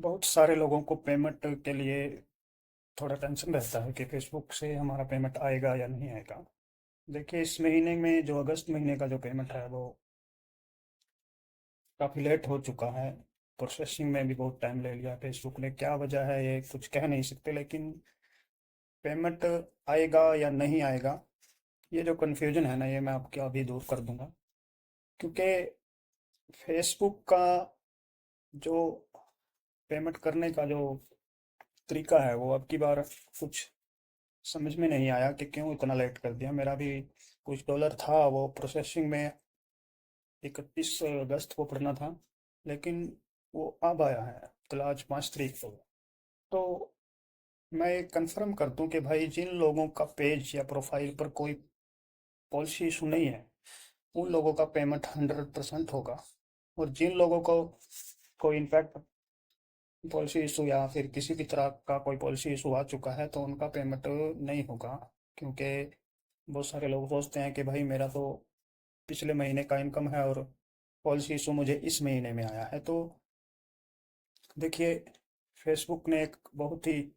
बहुत सारे लोगों को पेमेंट के लिए थोड़ा टेंशन रहता है कि फेसबुक से हमारा पेमेंट आएगा या नहीं आएगा। देखिए, इस महीने में जो अगस्त महीने का जो पेमेंट है वो काफ़ी लेट हो चुका है। प्रोसेसिंग में भी बहुत टाइम ले लिया फेसबुक ने। क्या वजह है ये कुछ कह नहीं सकते, लेकिन पेमेंट आएगा या नहीं आएगा, ये जो कन्फ्यूजन है ना, ये मैं आपके अभी दूर कर दूंगा। क्योंकि फेसबुक का जो पेमेंट करने का जो तरीका है वो अब की बार कुछ समझ में नहीं आया कि क्यों इतना लेट कर दिया। मेरा भी कुछ डॉलर था, वो प्रोसेसिंग में 31 अगस्त को पड़ना था, लेकिन वो अब आया है। कल आज 5 तारीख को। तो मैं कंफर्म कर दूं कि भाई जिन लोगों का पेज या प्रोफाइल पर कोई पॉलिसी इशू नहीं है, उन लोगों का पेमेंट 100% होगा। और जिन लोगों को कोई इनफैक्ट पॉलिसी इशू या फिर किसी भी तरह का कोई पॉलिसी इशू आ चुका है, तो उनका पेमेंट नहीं होगा। क्योंकि बहुत सारे लोग सोचते हैं कि भाई मेरा तो पिछले महीने का इनकम है और पॉलिसी इशू मुझे इस महीने में आया है। तो देखिए, फेसबुक ने एक बहुत ही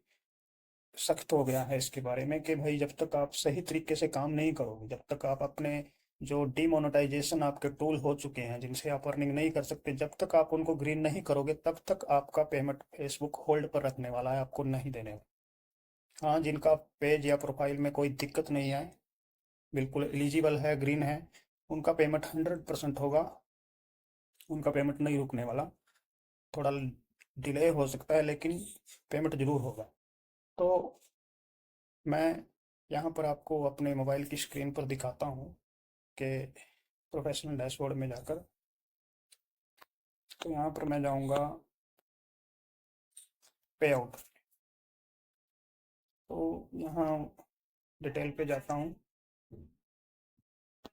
सख्त हो गया है इसके बारे में कि भाई जब तक आप सही तरीके से काम नहीं करोगे, जब तक आप अपने जो डीमोनेटाइजेशन आपके टूल हो चुके हैं जिनसे आप अर्निंग नहीं कर सकते, जब तक आप उनको ग्रीन नहीं करोगे, तब तक आपका पेमेंट फेसबुक होल्ड पर रखने वाला है, आपको नहीं देने वाला। हाँ, जिनका पेज या प्रोफाइल में कोई दिक्कत नहीं है, बिल्कुल एलिजिबल है, ग्रीन है, उनका पेमेंट 100% होगा। उनका पेमेंट नहीं रुकने वाला। थोड़ा डिले हो सकता है, लेकिन पेमेंट जरूर होगा। तो मैं यहाँ पर आपको अपने मोबाइल की स्क्रीन पर दिखाता हूँ कि प्रोफेशनल डैशबोर्ड में जाकर, तो यहाँ पर मैं जाऊँगा पे आउट। तो यहाँ डिटेल पे जाता हूँ।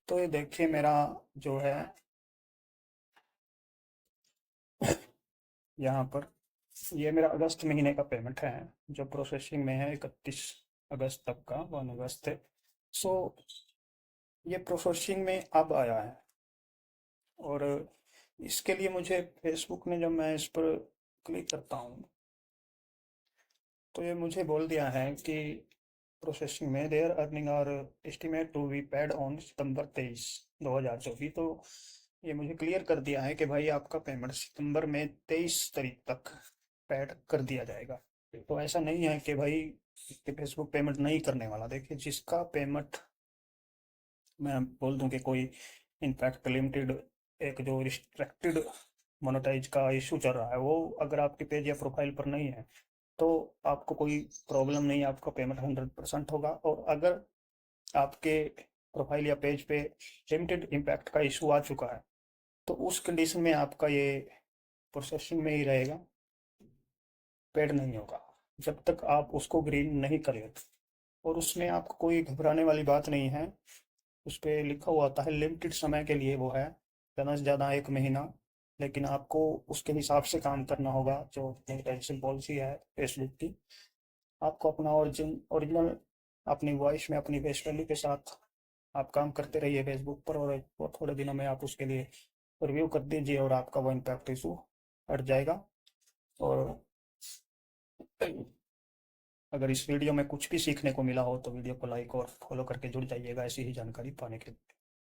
तो ये देखिए, मेरा जो है यहाँ पर, ये मेरा अगस्त महीने का पेमेंट है जो प्रोसेसिंग में है, 31 अगस्त तक का, 1 अगस्त है। सो ये प्रोसेसिंग में अब आया है। और इसके लिए मुझे फेसबुक ने, जब मैं इस पर क्लिक करता हूँ, तो ये मुझे बोल दिया है कि प्रोसेसिंग में their earning are estimate to be paid on सितंबर 23 2024। तो ये मुझे क्लियर कर दिया है कि भाई आपका पेमेंट सितंबर में 23 तारीख तक पेड कर दिया जाएगा। तो ऐसा नहीं है कि भाई कि फेसबुक पेमेंट नहीं करने वाला। देखिए, जिसका पेमेंट, मैं बोल दूं कि कोई इनफैक्ट लिमिटेड, एक जो रिस्ट्रिक्टेड मोनेटाइज का इशू चल रहा है, वो अगर आपके पेज या प्रोफाइल पर नहीं है, तो आपको कोई प्रॉब्लम नहीं है, आपका पेमेंट 100% होगा। और अगर आपके प्रोफाइल या पेज पे लिमिटेड इम्पैक्ट का इशू आ चुका है, तो उस कंडीशन में आपका ये प्रोसेसिंग में ही रहेगा, पेड नहीं होगा, जब तक आप उसको ग्रीन नहीं कर लेते। और उसमें आपको कोई घबराने वाली बात नहीं है। उस पे लिखा हुआ होता है लिमिटेड समय के लिए वो है, ज़्यादा से ज़्यादा 1 महीना। लेकिन आपको उसके हिसाब से काम करना होगा। जो मोनेटाइजेशन पॉलिसी है फेसबुक की, आपको अपना ओरिजिनल अपनी वॉइस में अपनी फेस वैल्यू के साथ आप काम करते रहिए फेसबुक पर, और वो थोड़े दिनों में आप उसके लिए रिव्यू कर दीजिए और आपका वो इम्पैक्ट इशू हट जाएगा। और अगर इस वीडियो में कुछ भी सीखने को मिला हो, तो वीडियो को लाइक और फॉलो करके जुड़ जाइएगा ऐसी ही जानकारी पाने के लिए।